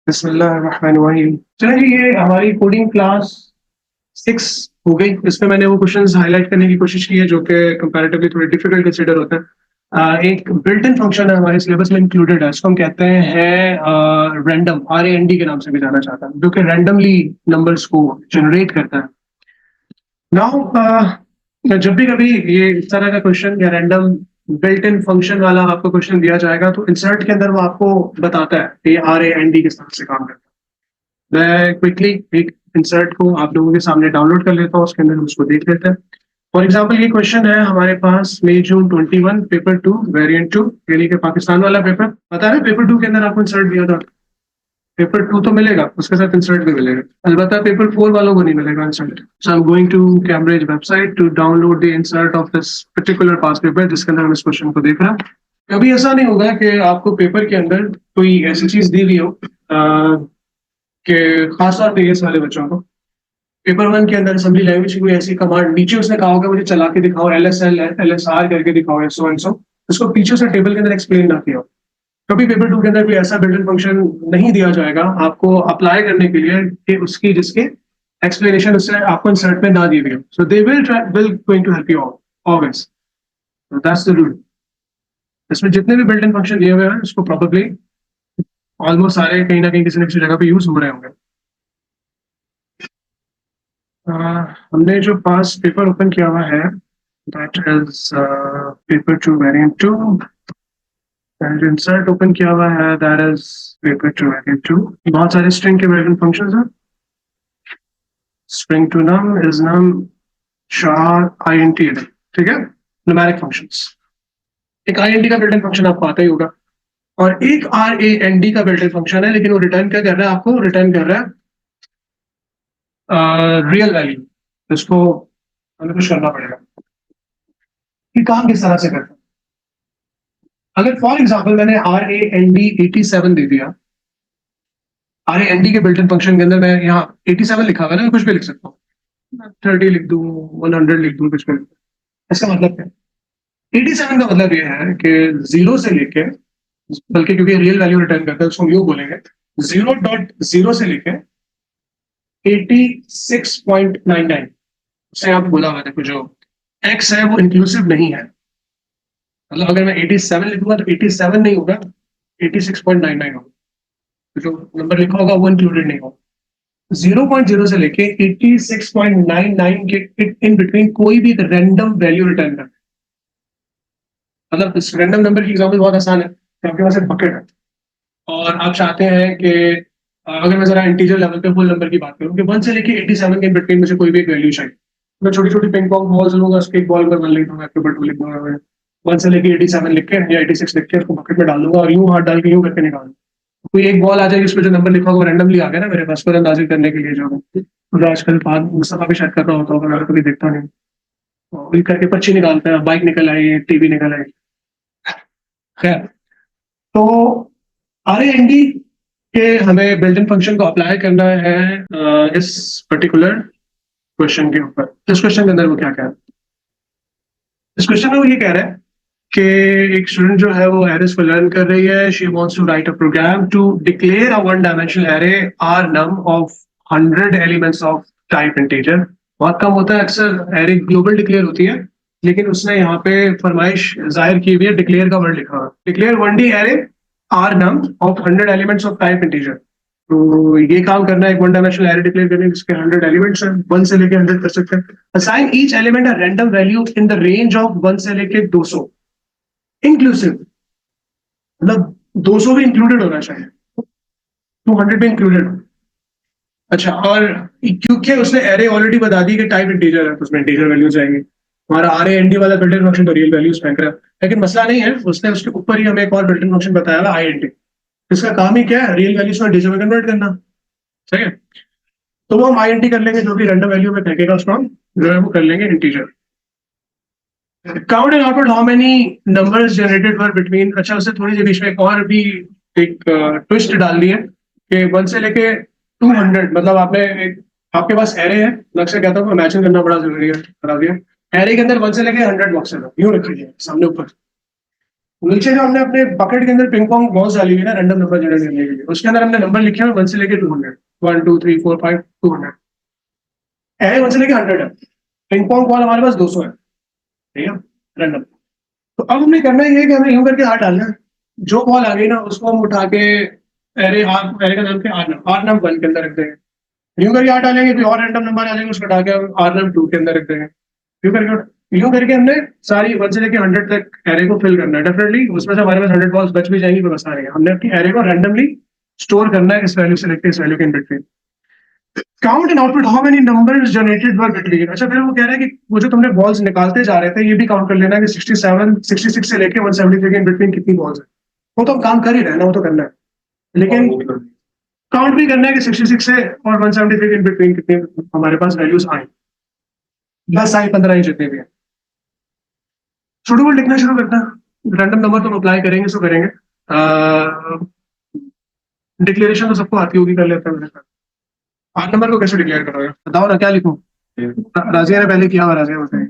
बिस्मिल्लाहिर्रहमानिर्रहीम। चलिए जी, ये हमारी कोडिंग क्लास 6 हो गई। इसमें मैंने वो क्वेश्चंस हाईलाइट करने की कोशिश की है जो कि कंपैरेटिवली थोड़े डिफिकल्ट कंसीडर होते हैं। एक बिल्ट इन फंक्शन है हमारे सिलेबस में इंक्लूडेड है, इसको हम कहते हैं रैंडम, RAND के नाम से भी जाना चाहता है, जो कि रैंडमली नंबर्स को जनरेट करता है। नाउ जब भी कभी ये इस तरह का क्वेश्चन या रैंडम बिल्ट इन फंक्शन वाला आपको क्वेश्चन दिया जाएगा तो इंसर्ट के अंदर वो आपको बताता है कि RAND किस तरह से काम करता है। मैं क्विकली एक इंसर्ट को आप लोगों के सामने डाउनलोड कर लेता हूँ, उसके अंदर हम उसको देख लेते हैं। फॉर एग्जाम्पल ये क्वेश्चन है हमारे पास मई जून 21 पेपर 2 वेरिएंट 2, यानी कि पाकिस्तान वाला पेपर। पता है पेपर 2 के अंदर आपको इंसर्ट दिया था। पेपर 2 तो मिलेगा, उसके साथ इंसर्ट भी मिलेगा, अलबत्ता पेपर 4 वालों को नहीं मिलेगा insert. So I am going to Cambridge website to download the insert of this particular past paper जिसके अंदर हम इस क्वेश्चन को देख रहे हैं। कभी ऐसा नहीं होगा कि आपको पेपर के अंदर कोई ऐसी चीज दी हुई हो कि खासतौर पे एस वाले बच्चों को पेपर 1 के अंदर असेंबली लैंग्वेज की कोई ऐसी कमांड नीचे उसने कहा होगा मुझे चला के दिखाओ, LSR करके दिखाओ, सो एंड सो, इसको पीछे से टेबल के अंदर एक्सप्लेन ना किया हो। कभी पेपर 2 के अंदर कोई ऐसा बिल्ट इन फंक्शन नहीं दिया जाएगा आपको अप्लाई करने के लिए कि उसकी जिसके एक्सप्लेनेशन उससे आपको इंसर्ट में ना दी गई हो। So they will going to help you always. That's the rule. इसमें जितने भी बिल्ट इन फंक्शन दिए हुए हैं उसको प्रॉब्लली ऑलमोस्ट सारे कहीं ना कहीं किसी न किसी जगह पे यूज हो रहे होंगे। हमने जो पास पेपर ओपन किया हुआ है that is paper 2 variant 2, and insert open किया हुआ है दैट इज पेपर 2 वेरिएंट 2। बहुत सारे स्ट्रिंग के बिल्ट इन फंक्शंस हैं। String to num is num char int, ठीक है, न्यूमेरिक फंक्शंस। एक INT का बिल्ट इन फंक्शन आपको आता ही होगा, और एक RAND का बिल्ट इन फंक्शन है, लेकिन वो रिटर्न क्या कर रहा है, आपको रिटर्न कर रहा है रियल वैल्यू। इसको हमें कुछ करना पड़ेगा कि काम किस तरह से करता है। अगर फॉर एग्जाम्पल मैंने RAND 87 दे दिया, RAND के बिल्ट इन फंक्शन के अंदर मैं यहाँ 87 लिखा हुआ है ना, मैं कुछ भी लिख सकता हूँ, 30 लिख दूँ, 100 लिख दूँ, कुछ भी लिख दूँ। इसका मतलब क्या है? 87 का मतलब ये है कि जीरो से लेके, बल्कि क्योंकि रियल वैल्यू रिटर्न करता है उसको हम यूं बोलेंगे, 0.0 से लेके 86.99 से आप बोला हुआ देखो जो x है वो इंक्लूसिव नहीं है। मतलब अगर मैं 87 लिखूंगा तो 87 नहीं होगा, 86.99 होगा। तो जो नंबर लिखा होगा वो इंक्लूडेड नहीं होगा। 0.0 से लेके 86.99 के इन बिटवीन कोई भी रैंडम वैल्यू रिटर्न कर। मतलब इस रैंडम नंबर की एग्जांपल बहुत आसान है कि आपके पास एक बकेट है और आप चाहते हैं कि अगर मैं जरा इंटीजर लेवल पे फुल नंबर की बात करूं कि 1 से लेके 87 के बिटवीन मुझे कोई भी एक वैल्यू चाहिए, मैं छोटी छोटी पिंग पॉन्ग बॉल्स लूंगा, उसके एक बॉल पर 1 लिख दूंगा, ऊपर 2 लिख दूंगा, मैं 1 से लेके 87 लिख के या 86 लिख के उसको बकेट में डाल दूंगा और यूं हाथ डाल के यूं करके निकाल दूंगा। कोई एक बॉल आ जाएगी उस पर जो नंबर लिखा होगा रैंडमली आ गया ना मेरे पास, पर अंदाजे करने के लिए जो तो आजकल मुस्तफा भी शायद कर रहा होता होगा, मैं कभी देखता नहीं। तो करके पर्ची निकालते हैं, बाइक निकल आई, टीवी निकल आई। खैर, तो RAND के हमें बिल्ट इन फंक्शन को अप्लाई करना है इस पर्टिकुलर क्वेश्चन के ऊपर। इस क्वेश्चन के अंदर वो क्या कह रहा है, इस क्वेश्चन में वो ये कह रहा है कि एक स्टूडेंट जो है वो एरेस को लर्न कर रही है। She wants to write a program to declare a one dimensional array arr num of 100 elements of type integer. बहुत कम होता है, अक्सर एरे ग्लोबल डिक्लेयर होती है, लेकिन उसने यहाँ पे फरमाइश जाहिर की हुई है, डिक्लेयर का वर्ड लिखा हुआ है, declare 1D array arr num of 100 elements of type integer. तो ये काम करना है, एक वन डायमेंशनल एरे डिक्लेयर करने जिसके 100 एलिमेंट्स हैं, 1 से लेके 100 कर सकते हैं। Assign each element a random value in the range of 1 से लेके 200 इंक्लूसिव। मतलब 200 भी इंक्लूडेड होना चाहिए, 200 भी इंक्लूडेड हो। अच्छा, और क्योंकि उसने एरे ऑलरेडी बता दी कि टाइप इंटीजर है तो उसमें इंटीजर वैल्यूज आएंगे। हमारा RAND वाला बिल्ट इन फंक्शन तो रियल वैल्यूज फेंक रहा है, लेकिन मसला नहीं है, उसने उसके ऊपर ही हमें एक और बिल्ट इन फंक्शन बताया हुआ INT। इसका काम ही क्या है, रियल वैल्यूज में इंटीजर में कन्वर्ट करना। ठीक है, तो वो हम INT कर लेंगे, जो भी रैंडम वैल्यू में फेंकेगा उसको हम जो है वो कर लेंगे integer. Count and output how many numbers generated were between. अच्छा, उससे थोड़ी सी बीच में एक और भी एक ट्विस्ट डाल दी है कि 1 से लेके 200, मतलब आपने एक, आपके पास एरे है, मैं अक्सर कहता हूँ इमेजिन करना बड़ा जरूरी है, करा दिया। एरे के अंदर 1 से लेके 100 बॉक्सेस है, यूं रख लीजिए सामने ऊपर। नीचे जो हमने अपने बकेट के अंदर पिंग पोंग बॉल्स डाली हुई है ना रैंडम नंबर जनरेट करने के लिए, उसके अंदर हमने नंबर लिखे हैं 1 से लेके 200, 1 2 3 4 5 200, एरे 1 से लेके 100 है, पिंग पोंग बॉल हमारे पास 200 है, ठीक है, रैंडम। तो अब हमें करना ये है कि हमें यूं करके हाथ डालना है, जो बॉल आ गई ना उसको हम उठा के एरे का नाम क्या, आर नम 1 के अंदर रख देंगे, यूं करके हाथ डालेंगे, कोई और रैंडम नंबर आ जाएंगे उसको उठा के हम आर नम 2 के अंदर रख देंगे, यूं करके हमने सारी 1 से लेके 100 तक एरे को फिल करना है। डेफिनेटली उसमें से हमारे पास 100 बॉल्स बच भी जाएंगी, बस आ रही है, हमने अपनी एरे को रैंडमली स्टोर करना है इस वैल्यू से लेके इस वैल्यू के in between. Count in output how many numbers generated were between. अच्छा, फिर वो कह रहा है कि वो जो तुमने बॉल्स निकालते जा रहे थे ये भी काउंट कर लेना कि 67 66 से लेके 173 के इन बिटवीन कितनी बॉल्स है। वो तो हम काम कर ही रहे हैं ना, वो तो करना है, लेकिन काउंट भी करना है कि 66 से और 173 के इन बिटवीन कितने हमारे पास वैल्यूज आए, 10 आई 15 आई जितने भी है। सुटेबल लिखना शुरू करना, रैंडम नंबर तुम अप्लाई करेंगे सो करेंगे। डिक्लेरेशन तो सबको आती होगी, कर लेते हैं मेरे साथ। 8 नंबर को कैसे डिक्लेयर करोगे बताओ ना, क्या लिखूं? राजिया ने पहले किया हुआ, राजिया बताइए।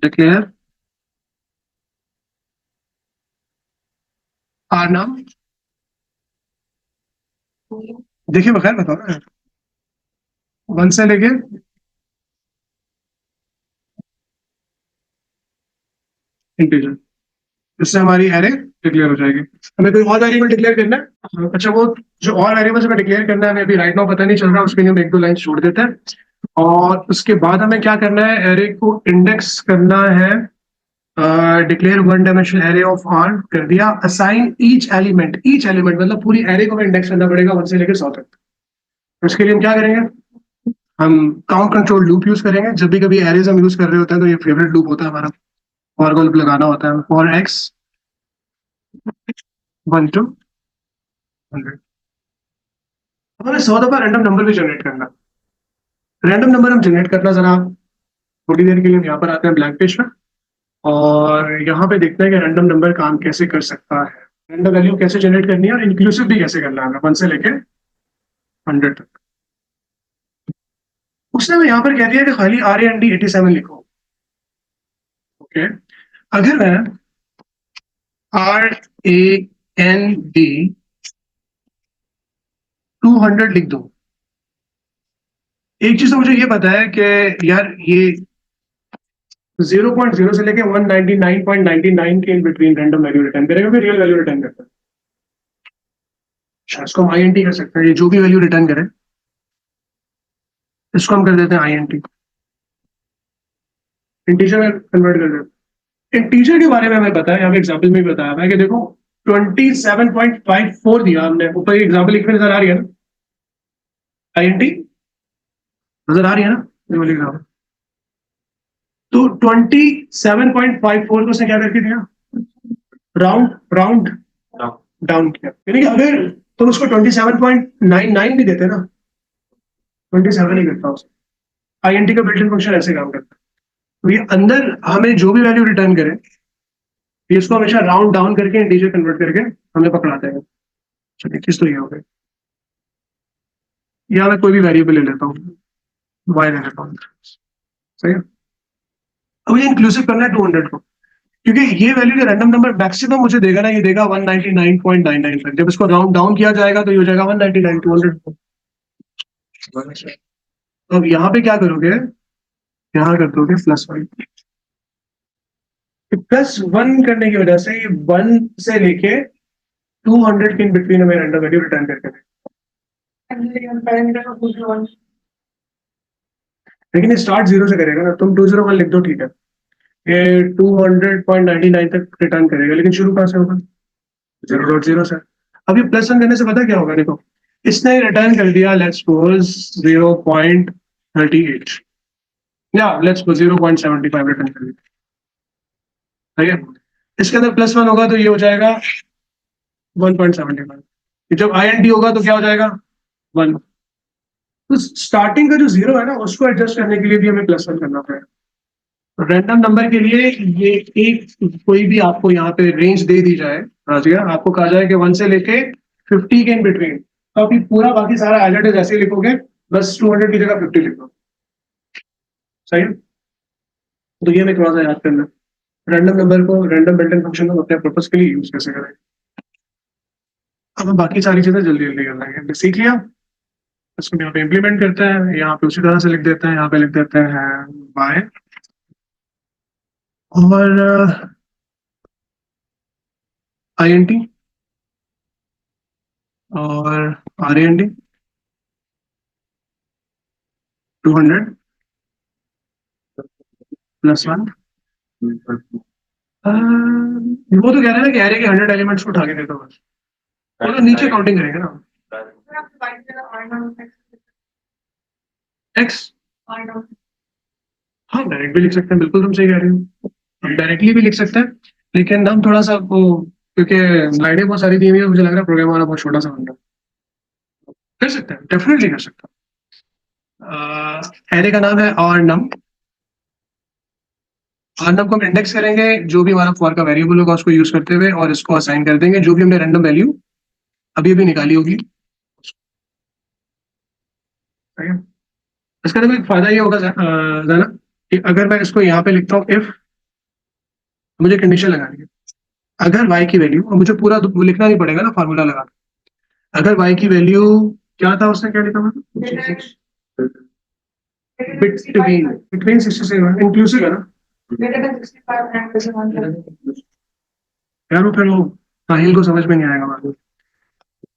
डिक्लेयर आर नाम, देखिए बखैर बताओ ना, 1 से लेके इंटीजर, इससे हमारी एरे डिक्लेयर हो जाएगी। हमें कोई और वेरिएबल डिक्लेयर करना है? अच्छा, वो जो और वेरिएबल हमें डिक्लेयर करना है हमें अभी राइट नाउ पता नहीं चल रहा, उसके लिए हम एक दो लाइन छोड़ देते हैं। और उसके बाद हमें क्या करना है, एरे को इंडेक्स करना है। Declare one dimensional array of arr कर दिया, असाइन ईच एलिमेंट मतलब पूरी एरे को हमें इंडेक्स करना पड़ेगा 1 से लेकर 100 तक। तो इसके लिए हम क्या करेंगे, हम काउंट कंट्रोल लूप यूज करेंगे। जब भी कभी एरेज हम यूज कर रहे होते हैं तो ये फेवरेट लूप होता है हमारा, फॉर को लगाना होता है, फॉर एक्स 1 to 100। हमें 100 दफा रैंडम नंबर भी जनरेट करना। रैंडम नंबर हम जनरेट करना जरा थोड़ी देर के लिए हम यहाँ पर आते हैं ब्लैंक पेज पर, और यहाँ पे देखते हैं कि रैंडम नंबर काम कैसे कर सकता है, रैंडम वैल्यू कैसे जनरेट करनी है और इंक्लूसिव भी कैसे करना है हमें 1 से लेके 100 तक। उसने हमें यहाँ पर कह दिया कि खाली RAND87 लिखो। ओके, अगर मैं RAND 200 लिख दूं, एक चीज तो मुझे ये पता है कि यार ये 0.0 से लेके 199.99 के in between random value return करेगा, फिर रियल वैल्यू रिटर्न करता है। अच्छा, इसको हम INT कर सकते हैं, ये जो भी वैल्यू रिटर्न करे इसको हम कर देते हैं INT, इंटीजर में कन्वर्ट कर देते हैं। इंटीजर के बारे में हमें पता है, यहाँ पे एग्जाम्पल में भी बताया हुआ है कि देखो 27.54 दिया हमने, ऊपर एग्जाम्पल लिख नजर आ रही है ना, INT नजर आ रही है ना, ये वाली एग्जाम्पल। तो 27.54 को उसने क्या करके दिया, राउंड राउंड डाउन किया, यानी कि अगर तुम उसको 27.99 भी देते ना, 27 ही करता उसको। INT का बिल्ट इन फंक्शन ऐसे काम करता है, तो ये अंदर हमें जो भी वैल्यू रिटर्न करे ये इसको हमेशा राउंड डाउन करके इंटीजर कन्वर्ट करके हमें पकड़ाते हैं। चलिए किस तो ये हो गई, या मैं कोई भी वेरिएबल ले लेता हूँ, वाई ले लेता हूँ, सही है। अब ये इंक्लूसिव करना है 200 को, क्योंकि ये वैल्यू जो रैंडम नंबर मैक्सिमम मुझे देगा ना, ये देगा 199.99 तक, जब इसको राउंड डाउन किया जाएगा तो ये हो जाएगा 199 200। तो अब यहाँ पे क्या करोगे, यहाँ कर दोगे +1, +1 करने की वजह से ये 1 से लेके 200 के इन बिटवीन हमें रैंडम वैल्यू रिटर्न करके देगा। लेकिन ये स्टार्ट 0 से करेगा ना, तुम 201 लिख दो ठीक है, ये 200.99 तक रिटर्न करेगा, लेकिन शुरू कहाँ से होगा, 0.0 से। अब ये +1 करने से पता क्या होगा, देखो इसने रिटर्न कर दिया लेट्स सपोज 0.38 या लेट्स सपोज 0.75 रिटर्न कर दिया, ठीक है। इसके अंदर +1 होगा तो ये हो जाएगा 1.75, जब INT होगा तो क्या हो जाएगा 1। तो स्टार्टिंग का जो 0 है ना उसको एडजस्ट करने के लिए भी हमें +1 करना पड़ेगा। रैंडम नंबर के लिए ये एक कोई भी आपको यहाँ पे रेंज दे दी जाए, राजिया आपको कहा जाए कि 1 से लेके 50 के इन बिटवीन, तो अभी पूरा बाकी सारा एज इट इज ऐसे लिखोगे, बस 200 की जगह 50 लिखो, सही है। तो ये हमें थोड़ा सा याद करना है। रैंडम नंबर को, रैंडम बिल्ट इन फंक्शन को अपने पर्पस के लिए यूज कैसे करें। अब हम बाकी सारी चीजें जल्दी जल्दी कर लेंगे, सीख लिया। इसको यहाँ पे इम्प्लीमेंट करते हैं, यहाँ पे उसी तरह से लिख देते हैं, यहाँ पे लिख देते हैं बाय और INT और RAND 200 +1। वो तो कह रहे हैं ना कि एरे के 100 एलिमेंट्स को उठा के देता हूँ बस, वो तो नीचे काउंटिंग करेंगे ना। एक्स, हाँ डायरेक्ट भी लिख सकते हैं, बिल्कुल तुम सही कह रहे हो, हम डायरेक्टली भी लिख सकते हैं, लेकिन हम थोड़ा सा वो, क्योंकि लाइनें बहुत सारी दी हुई है, मुझे लग रहा है प्रोग्राम वाला बहुत छोटा सा बन रहा है। कर सकते हैं, डेफिनेटली कर सकते हैं। एरे का नाम है और नम, और नम को हम इंडेक्स करेंगे जो भी हमारा फॉर का वेरिएबल होगा उसको यूज करते हुए, और इसको असाइन कर देंगे जो भी हमने रैंडम वैल्यू अभी अभी निकाली होगी। ठीक है? इसका देखो एक फायदा ये होगा जाना कि अगर मैं इसको यहाँ पे लिखता हूँ इफ, मुझे कंडीशन लगानी है, अगर y की वैल्यू, और मुझे पूरा लिखना नहीं पड़ेगा ना फार्मूला लगा के, अगर y की वैल्यू क्या था, उसने क्या लिखा था, बिटवीन, बिटवीन 67 इंक्लूसिव है ना यार, वो फिर वो साहिल को समझ में नहीं आएगा बाद में।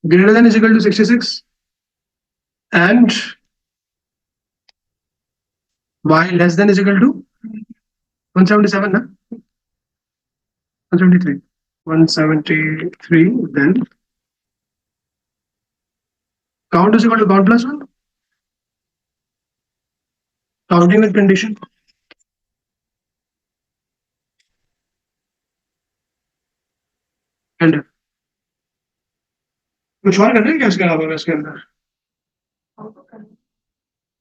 Greater than is equal to 66 and y less than is equal to 177 ना, 173, 173, then count is equal to count plus 1, counting with condition। And कुछ और करना है क्या इसके अलावा, इसके अंदर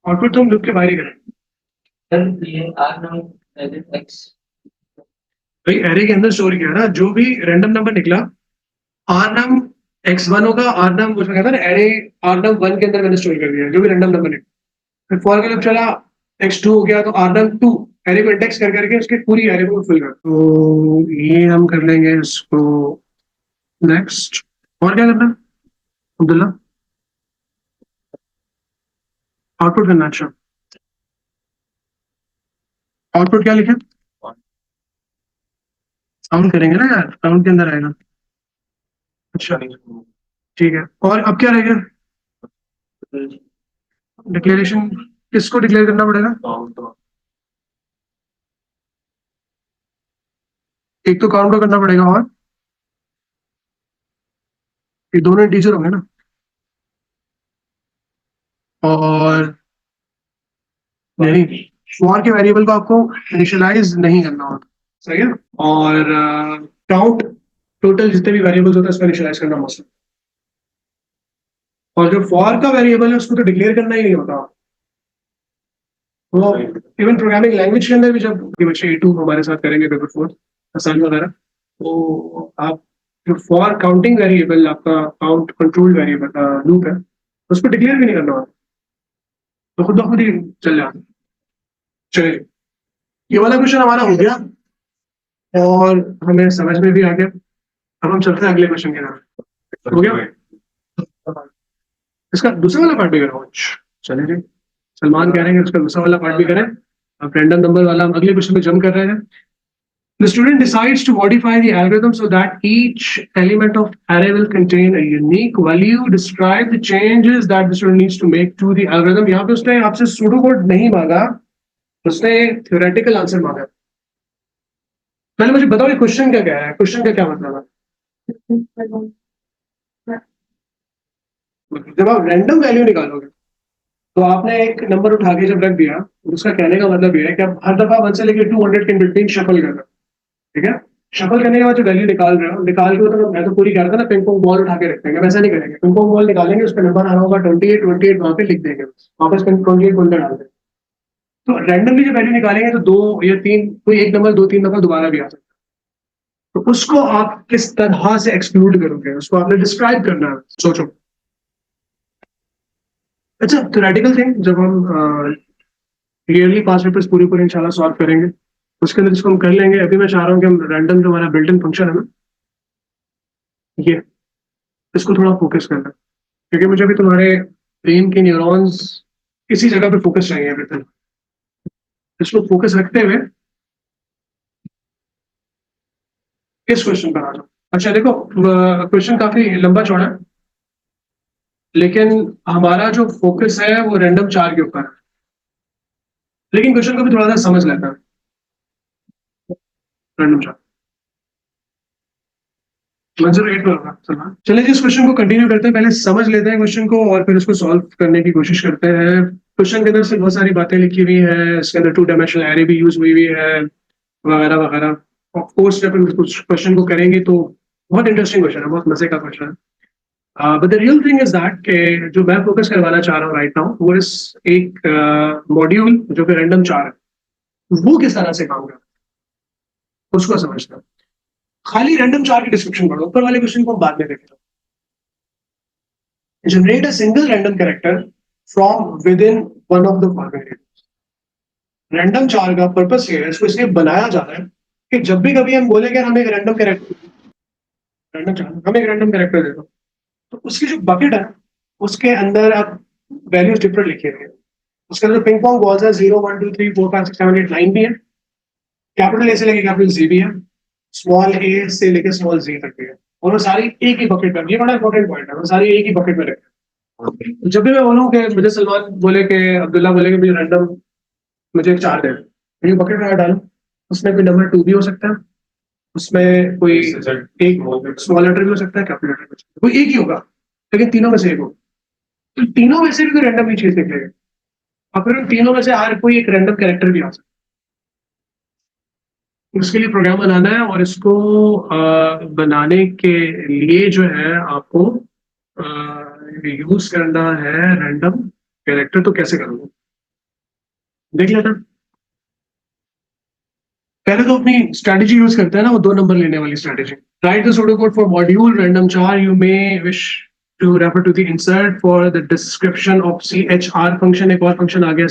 आउटपुट तो हम लूप के बाहर ही करें। भाई एरे के अंदर स्टोर किया ना, जो भी रैंडम नंबर निकला, आर नम x1 होगा, आर नम उसमें कहता है ना एरे, आर नम 1 के अंदर मैंने स्टोर कर दिया जो भी रैंडम नंबर निकला, फिर फॉर का लूप चला, x2 हो गया तो आर नम 2 एरे को इंडेक्स कर करके उसके पूरी एरे को फिल कर, तो ये हम कर लेंगे इसको नेक्स्ट। और क्या करना है अब्दुल्ला, आउटपुट करना। अच्छा, आउटपुट क्या लिखे, काउंट करेंगे ना यार, काउंट के अंदर आएगा। अच्छा ठीक है, और अब क्या रहेगा, डिक्लेरेशन, किसको डिक्लेयर करना पड़ेगा, एक तो काउंट को करना पड़ेगा, और ये दोनों टीचर होंगे ना, और नहीं, फॉर के वेरिएबल को आपको इनिशियलाइज नहीं करना होता, सही है, और काउंट टोटल जितने भी वेरिएबल्स होते हैं उसको इनिशियलाइज करना मस्ट, और जो फॉर का वेरिएबल है उसको तो डिक्लेयर करना ही नहीं होता। वो इवन प्रोग्रामिंग लैंग्वेज के अंदर भी, जब ये बच्चे A2 हमारे साथ करेंगे पेपर 4 असाइन वगैरह, तो आप जो फॉर काउंटिंग वेरिएबल आपका काउंट कंट्रोल वेरिएबल लूप है, उसको डिक्लेयर भी नहीं करना होता, तो खुद ब खुद ही चल जाता है। चलिए, ये वाला क्वेश्चन हमारा हो गया और हमें समझ में भी आ गया। अब हम चलते हैं अगले क्वेश्चन की तरफ। हो गया, इसका दूसरा वाला पार्ट भी करो। चलिए जी, सलमान कह रहे हैं कि उसका दूसरा वाला पार्ट भी करें। अब रैंडम नंबर वाला हम अगले क्वेश्चन में जंप कर रहे हैं। The student decides to modify the algorithm so that each element of array will contain a unique value. Describe the changes that the student needs to make to the algorithm. यहाँ पे उसने आपसे pseudo code नहीं मांगा, उसने theoretical answer मांगा। पहले मुझे बताओ ये क्वेश्चन क्या कह रहा है, क्वेश्चन का क्या मतलब है। जब आप रैंडम वैल्यू निकालोगे तो आपने एक नंबर उठा के जब रख दिया, उसका कहने का मतलब ये है कि आप हर दफा 1 से लेकर 200 के बिटवीन शफल कर रहे हो, ठीक है। शफल करने के बाद जो वैल्यू निकाल रहे हो, निकाल के तो मैं तो पूरी करता ना, पिंग पोंग बॉल उठा के रखेंगे, वैसा नहीं करेंगे। पिंग पोंग बॉल निकालेंगे, उसका नंबर आना होगा 28, 28 वहां पे लिख देंगे, वापस 28 बोलते डाल देंगे। तो रैंडमली जो वैल्यू निकालेंगे तो 2 या 3, कोई एक नंबर 2-3 दफा दोबारा भी आ सकता है, तो उसको आप किस तरह से एक्सक्लूड करोगे, उसको आपने डिस्क्राइब करना है, सोचो। अच्छा, थ्योरेटिकल थिंग जब हम क्लियरली पास पेपर्स पूरे पूरे इंशाल्लाह सॉल्व करेंगे, उसके अंदर इसको हम कर लेंगे। अभी मैं चाह रहा हूँ कि हम रैंडम जो हमारा बिल्ट इन फंक्शन है ना, ये इसको थोड़ा फोकस करना, क्योंकि मुझे भी तुम्हारे ब्रेन के न्यूरॉन्स इसी जगह पे फोकस चाहिए अभी तक। इसको फोकस रखते हुए इस क्वेश्चन पर आ जाओ। अच्छा देखो, क्वेश्चन काफी लंबा चौड़ा है, लेकिन हमारा जो फोकस है वो रैंडम चार के ऊपर है। लेकिन क्वेश्चन को भी थोड़ा सा समझ लेता है। रैंडम चार मंजूर एट में होगा सलमान। चलिए जी, इस क्वेश्चन को कंटिन्यू करते हैं। पहले समझ लेते हैं क्वेश्चन को और फिर उसको सॉल्व करने की कोशिश करते हैं। क्वेश्चन के अंदर से बहुत सारी बातें लिखी हुई है, इसके अंदर टू डायमेंशनल एरे भी यूज हुई हुई है वगैरह वगैरह। ऑफ कोर्स जब हम कुछ क्वेश्चन को करेंगे तो बहुत इंटरेस्टिंग क्वेश्चन है, बहुत मजे का क्वेश्चन है। But the real thing is that कि जो मैं फोकस करवाना चाह रहा हूँ राइट नाउ वो इस एक मॉड्यूल जो कि रैंडम चार है वो किस तरह से काम करता है उसको समझना है। खाली रैंडम चार की डिस्क्रिप्शन पढ़ो, ऊपर वाले क्वेश्चन को हम बाद में देखेंगे। Generate a single random character from with in one of the following. Random चार का पर्पस ये है, इसको इसलिए बनाया जा रहा है कि जब भी कभी हम बोलेंगे हम एक रैंडम कैरेक्टर, रैंडम चार हम एक रैंडम कैरेक्टर दे दो, तो उसकी जो बकेट है उसके अंदर आप वैल्यूज डिफरेंट लिखिए। उसके अंदर पिंग पॉन्ग बॉल्स है, 0 1 2 3 4 5 6 7 8 9 भी है, कैपिटल ए से लेके कैपिटल जी भी है, स्मॉल ए से लेके स्मॉल जी तक भी है, और वो सारी एक ही बकेट में। ये बड़ा इंपॉर्टेंट पॉइंट है, वो सारी एक ही बकेट में रखते हैं। जब भी मैं बोलूँ कि मुझे सलमान बोले कि अब्दुल्ला बोले कि मुझे रैंडम, मुझे एक चार दे, तो ये बकेट में डालो। उसमें कोई नंबर टू भी हो सकता है, उसमें कोई एक स्मॉल लेटर भी हो सकता है, कैपिटल लेटर भी हो सकता है, कोई एक ही होगा, लेकिन तीनों में से एक हो। तो तीनों में से भी कोई रैंडम ही चीज निकलेगा, और फिर उन तीनों में से हर कोई एक रैंडम कैरेक्टर भी आ सकता है। उसके लिए प्रोग्राम बनाना है, और इसको बनाने के लिए जो है आपको यूज करना है रैंडम कैरेक्टर। तो कैसे करोगे देख लेते हैं। पहले तो अपनी स्ट्रैटेजी यूज करते हैं ना, वो 2 नंबर लेने वाली strategy. Write the pseudo code for module random char, you may wish to refer to the insert for the description of CHR function. एक और फंक्शन आ गया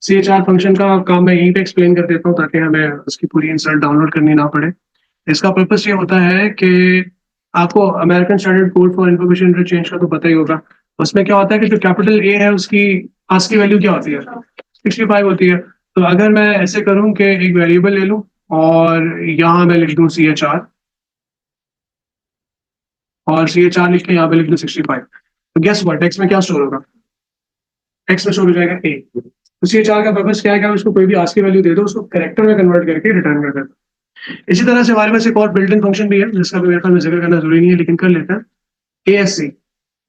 CHR फंक्शन का काम मैं यहीं पे एक्सप्लेन कर देता हूँ ताकि हमें उसकी पूरी इंसर्ट डाउनलोड करनी ना पड़े। इसका पर्पस ये होता है कि आपको American standard code for information interchange का तो पता ही होगा। उसमें क्या होता है कि जो कैपिटल ए है उसकी आस्क की वैल्यू क्या होती है, 65 होती है। तो अगर मैं ऐसे करूं कि एक वेरिएबल ले लूं और यहाँ मैं लिख दूं CHR, और CHR लिख के यहाँ पे लिख दूं 65, तो गेस व्हाट एक्स में क्या स्टोर होगा? एक्स में स्टोर हो जाएगा ए। तो CHR का पर्पस क्या है कि आप उसको कोई भी आस्क की वैल्यू दे दो, उसको कैरेक्टर में कन्वर्ट करके रिटर्न कर देता है। इसी तरह से हमारे पास एक और बिल्ट इन फंक्शन भी है जिसका भी मेरे ख्याल में जिक्र करना जरूरी नहीं है, लेकिन कर लेते हैं।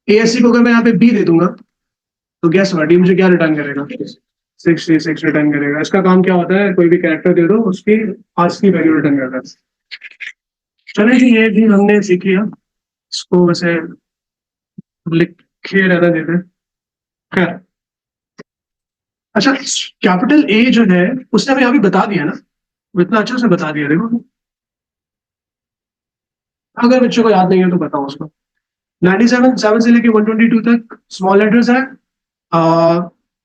ASC को अगर मैं यहाँ पे बी दे दूंगा तो गेस व्हाट, ये मुझे क्या रिटर्न करेगा? 66 रिटर्न करेगा। इसका काम क्या होता है, कोई भी कैरेक्टर दे दो उसकी आस्क की वैल्यू रिटर्न करता है। चले जी, ये भी हमने सीख लिया। इसको वैसे लिखे रहना देते हैं। खैर, अच्छा, कैपिटल ए जो है उसने हमें अभी बता दिया ना, वो इतना अच्छा से बता दिया। देखो, अगर बच्चों को याद नहीं है तो बताओ उसको। 97 से लेके 122 तक स्मॉल लेटर्स है,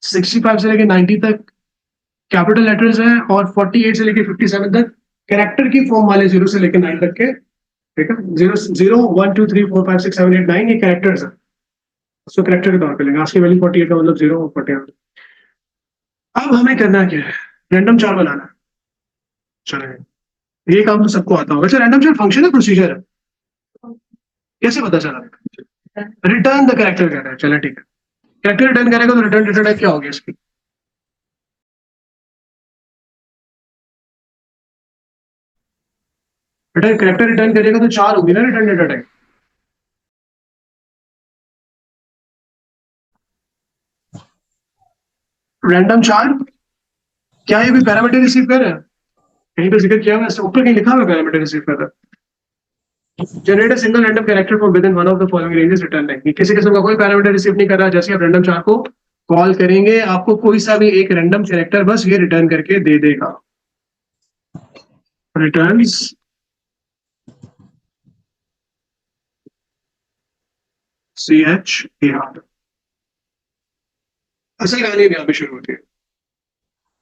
65 से लेके 90 तक कैपिटल लेटर्स है, और 48 से लेके 57 तक कैरेक्टर की फॉर्म वाले 0 से लेके 9 तक के। ठीक है, 0 0 1 2 3 4 5 6 7 8 9 ये कैरेक्टर्स है। उसको कैरेक्टर के तौर पे लेंगे। आज की वैल्यू 48 का मतलब 0 और 48। अब हमें करना क्या है, रैंडम चार बनाना है। चलेगा, ये काम तो सबको आता होगा। अच्छा, रैंडम चार फंक्शन है, प्रोसीजर है, कैसे पता चला? रिटर्न द कैरेक्टर कह रहा है। चलो ठीक है, कैरेक्टर रिटर्न करेगा तो रिटर्न डेटा टाइप क्या होगी इसकी? रिटर्न कैरेक्टर रिटर्न करेगा तो चार होगी ना रिटर्न डेटा टाइप। रैंडम चार, क्या ये कोई पैरामीटर रिसीव कर रहा है? कहीं पे जिक्र किया हुआ है, ऊपर कहीं लिखा हुआ है पैरामीटर रिसीव कर रहा है। Generate a single random character from with in one of the following ranges, return नहीं। किसी किस्म का कोई पैरामीटर रिसीव नहीं कर रहा। जैसे आप रैंडम चार को कॉल करेंगे आपको कोई सा भी एक रैंडम कैरेक्टर बस ये रिटर्न करके दे देगा। Returns CHAR। असल कहानी यहाँ पे शुरू होती है।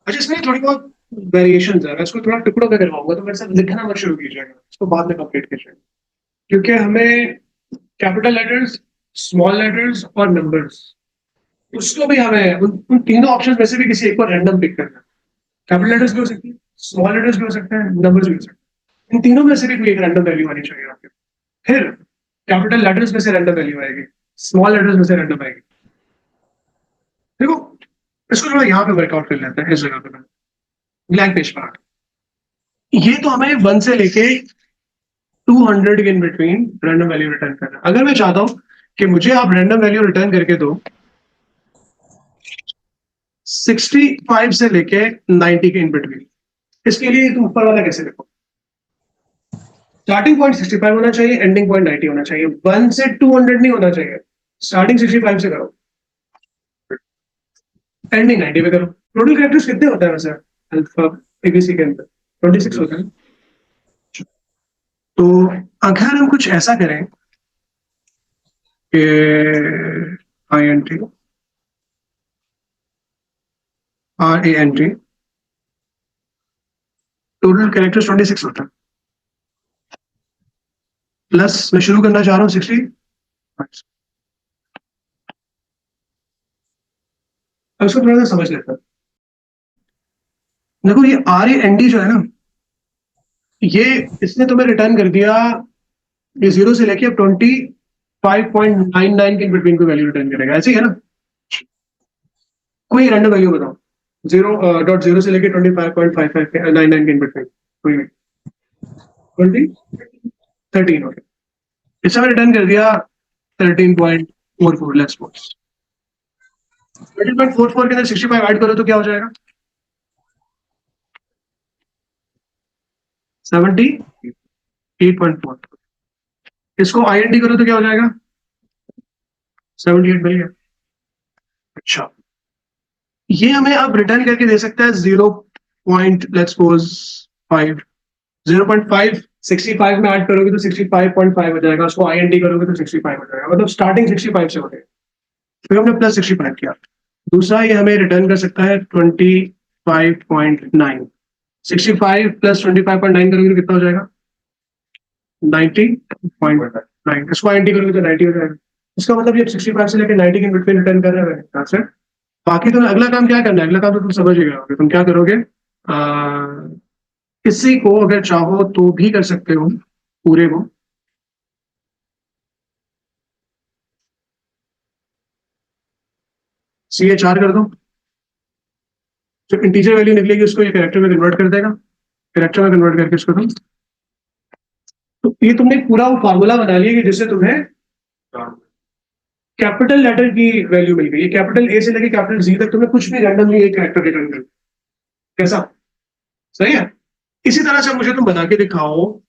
अच्छा, इसमें थोड़ी बहुत वेरिएशन है, मैं इसको थोड़ा टुकड़ों में करवाऊंगा, तो मेरे साथ लिखना मत शुरू कीजिएगा, इसको बाद में कंप्लीट कीजिएगा, क्योंकि हमें कैपिटल लेटर्स, स्मॉल लेटर्स और नंबर्स, उसको भी हमें उन तीनों ऑप्शन में से भी किसी एक को रैंडम पिक करना है। कैपिटल लेटर्स भी हो सकती है, स्मॉल लेटर्स भी हो सकते हैं, नंबर्स भी हो सकते हैं, इन तीनों में से भी कोई एक रैंडम वैल्यू आनी चाहिए आपके। फिर कैपिटल लेटर्स में से रैंडम वैल्यू आएगी, स्मॉल लेटर्स में से रैंडम आएगी। देखो इसको थोड़ा यहाँ पे वर्कआउट कर लेते हैं, इस जगह पे ब्लैंक पेज पर। ये तो हमें 1 से लेके 200 के in between random value return करना है। अगर मैं चाहता हूं कि मुझे आप रैंडम वैल्यू रिटर्न करके दो 65 से लेके 90 के इन बिटवीन, इसके लिए तुम ऊपर वाला कैसे देखो, स्टार्टिंग पॉइंट 65 होना चाहिए, एंडिंग पॉइंट 90 होना चाहिए, 1 से 200 नहीं होना चाहिए। स्टार्टिंग 65 से करो, एंडिंग 90 पे करो। टोटल कैरेक्टर्स कितने होते हैं वैसे अल्फा एबीसी के अंदर? 26 होते हैं। तो अगर हम कुछ ऐसा करें कि INT RANT टोटल कैरेक्टर्स 26 होता है, प्लस मैं शुरू करना चाह रहा हूँ 60। अब इसको थोड़ा सा समझ लेता हूँ। देखो ये RAND जो है ना, ये इसने तुम्हें रिटर्न कर दिया, ये 0 से लेके अब 25.99 के बिटवीन को वैल्यू रिटर्न करेगा, ऐसे ही है ना? कोई रैंडम वैल्यू बताओ, 0.0 से लेके 25.55 के बिटवीन, कोई भी 20 13, ओके, इससे मैंने रिटर्न कर दिया 13.44, लेट्स सपोज 13.44 के अंदर 65 ऐड करो तो क्या हो जाएगा? 78.4। इसको IND करो तो क्या हो जाएगा? 78 मिल गया। अच्छा, ये हमें अब रिटर्न करके दे सकता है 0.5, 0.5 65 में ऐड करोगे तो 65.5 हो जाएगा, उसको IND करोगे तो 65 हो जाएगा, मतलब स्टार्टिंग 65 से हो गए, फिर हमने प्लस 65 किया। दूसरा ये हमें रिटर्न कर सकता है 25.9, 65 प्लस 25.9 करोगे तो कितना हो जाएगा? 90.9, इसको IND करोगे तो 90 हो जाएगा। इसका मतलब ये 65 से लेकर 90 के बिटवीन रिटर्न कर रहे हैं। बाकी तुम्हें अगला काम क्या करना है, अगला काम तो तुम समझ ही गए, तुम क्या करोगे, किसी को अगर चाहो तो भी कर सकते हो पूरे को, CH4 कर दो, जो इंटीजर वैल्यू निकलेगी उसको ये कैरेक्टर में कन्वर्ट कर देगा, कैरेक्टर में कन्वर्ट करके इसको तुम, तो ये तुमने पूरा वो फार्मूला बना लिया कि जिससे तुम्हें कैपिटल लेटर की वैल्यू मिल गई, कैपिटल ए से लेके कैपिटल जी तक तुम्हें कुछ भी रैंडमली एक कैरेक्टर रिटर्न कर, कैसा? सही है। इसी तरह से मुझे तुम बना के दिखाओ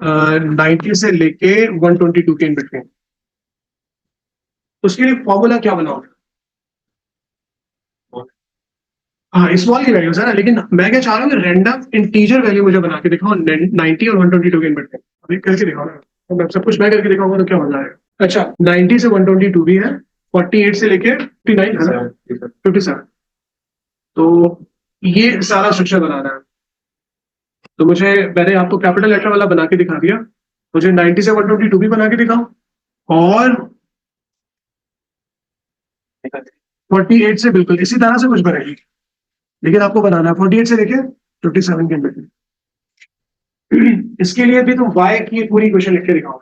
90 से लेके 122 के इन बिटवीन, उसके लिए फॉर्मूला क्या बनाओगे? हाँ, स्मॉल की वैल्यूज है ना, लेकिन मैं क्या चाह रहा हूँ कि रैंडम इंटीजर वैल्यू मुझे बना के दिखाओ 90 और 122 के इन बिटवीन, अभी करके दिखाओ ना, तो मैं सब कुछ मैं करके दिखाऊंगा तो क्या मजा आएगा। अच्छा, 90 से 122 भी है, 48 से लेके 59 है ना, 57, तो ये सारा स्ट्रक्चर बनाना है। तो मुझे, मैंने आपको कैपिटल लेटर वाला बना के दिखा दिया, मुझे 90 से 122 भी बना के दिखाओ, और 48 से बिल्कुल इसी तरह से कुछ बनेगी, लेकिन आपको बनाना है 48 से लेके 57 के अंदर। इसके लिए भी तुम y की पूरी इक्वेशन लिख के दिखाओ।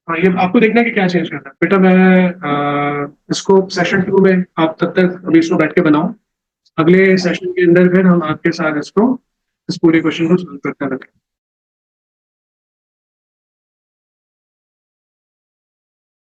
हाँ, ये आपको देखना है कि क्या चेंज करना है बेटा। मैं इसको सेशन 2 में, आप तब तक अभी इसको बैठ के बनाओ, अगले सेशन के अंदर फिर हम आपके साथ इसको, इस पूरे क्वेश्चन को सॉल्व करते हैं।